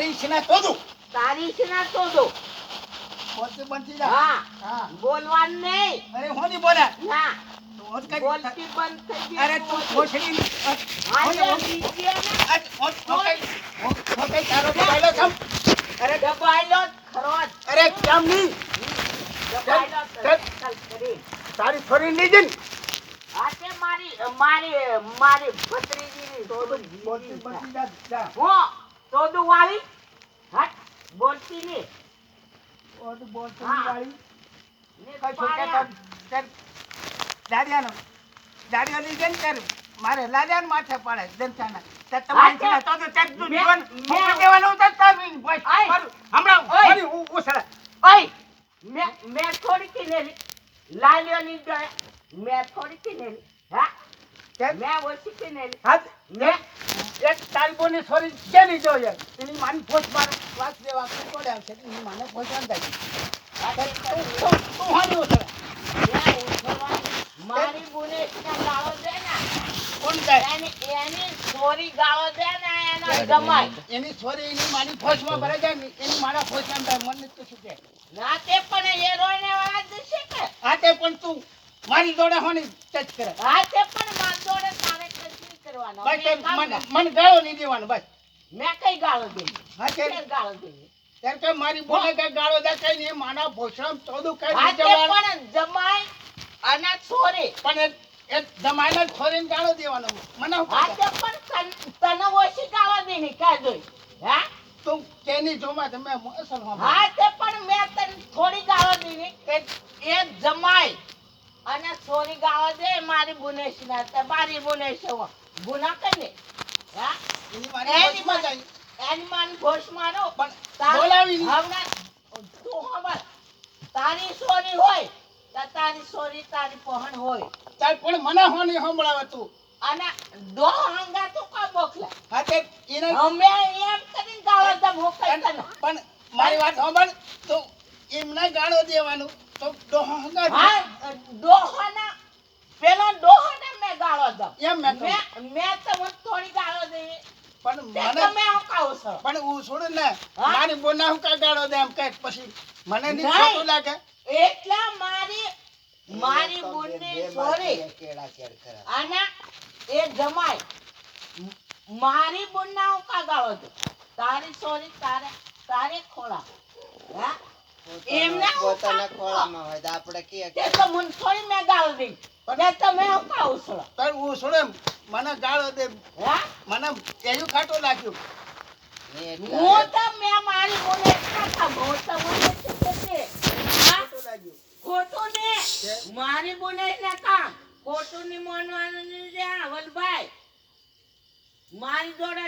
તારી સિના તોડું. તારી સિના તોડું. બોલતી બનતી જા. હા બોલવાનું નહીં. અરે હું નહીં બોલે. ના હોત કરી. બોલતી બંધ થઈ ગઈ. અરે તું ભોસડી. આયો બીજે ને ઓકે તારો મોબાઈલ સમ. અરે દબાઈલો ખરો. અરે કેમ નહીં? દબાઈલો ચાલ કરી. તારી છોરી લીધી ને. આ તે મારી ભત્રીજીની તોડું બોલતી બનતી જા. હો તોડું વાળી હટ બોલતી નહીં. ઓ તો બોલતી હા. વાળી. ને કઈ છોકરા પાડ્યા. કર દાડિયાનો લીધે ને કર મારે લાડિયાને માથે પડે જનતાના. તે તમારી સિના તો તે તું જીવન મૂકી દેવાનું તો તારી ભાઈ મારું હમણાં ફરી હું ઉસળે. ઓય મેં થોડી કીધેલી લાલ્યોની જોડે મેં થોડી કીધેલી હા કેમ? મેં ઓછી કીધેલી હાથ ને એક તારી બોની છોરી કેની જોઈએ એની માની પોચ માર વાસ દેવા કોડે આવશે એની માને પોચવાન થાય. તું હાની ઉસળે. મારી બોને ગાળો દે ને કોણ જાય? એની સોરી ગાળો દે ને એના જમાય એની છોરી એની માની ફોજમાં ભરે જાય ને એની મારા ફોજમાં થાય મને તો શું કે ના તે પણ એ રોઈને વાળા જશે કે હા તે પણ તું મારી જોડે હોની ટચ કરે. હા તે પણ માર જોડે તારે કઈ કરવાનો બસ તે મને ગાળો નહીં દેવાનો બસ. મેં કઈ ગાળો દેવી હા તે ગાળો દેવી ત્યારે કે મારી બોલે કે ગાળો દે કઈ નહીં માના ભોસડામ ચોદું કઈ હા નહીં તે જવાનું. પણ જમાય અને છોરી પણ એ જમાઈને છોરીને ગાળો દેવાનો મને હું હા કહે? તે પણ તને ઓછી ગાળો દેની કા જોઈ હા તું કેની જોમાં તમે અસલ હોમાં. હા તે પણ મેં તને થોડી ગાળો દેની એ જમાય અને છોરી ગાળો દે મારી બુનેશ ના તે મારી બુનેશ ગુના કરે હા એની મારી ફોજમાં જાય. એની માન ઘોષ મારો પણ બોલાવી નહીં. હમણાં તું ખબર તારી સોરી હોય તો તારી સોરી તારી પહણ હોય ચાલ પણ મને હોની સંભળાવે તું. અને દો હંગા તું કા બોખલા હા તે એને અમે એમ કરીને ગાળો દે મોકલ તને પણ મારી વાત સાંભળ તો એમને ગાળો દેવાનું તો ડોહો હંગા હા દોહના પેલો દોહને મેં ગાળો દો એમ મેં કહું. મેં તમને થોડી ગાળો દે પણ તે મને તમે હું કહું છો પણ હું છોડું ને હા? મારી બોના હું કા ગાળો દે એમ કહે પછી મને નહીં નહીં. ખોટું લાગે. એટલા મારી બુનની સોરી અને એ જમાય મારી બુનના હું કા ગાળો દે તારી સોરી તારે ખોળા હા એમને પોતાના ખોળામાં હોય તો આપણે કે તે તો મને થોડી મેં ગાળો દઈ પણ તમે હું કહું છો તાર હું છોડે મને ગાળો દે હા મને એવું ખાટું લાગ્યું. હું તો મેં મારી બોલે ખાતા હું તો મને છે હા ખાટું લાગ્યું. ખોટું ને મારી બોલે ના કામ ખોટું ની માનવાનું નહીં રે વલભાઈ મારી જોડે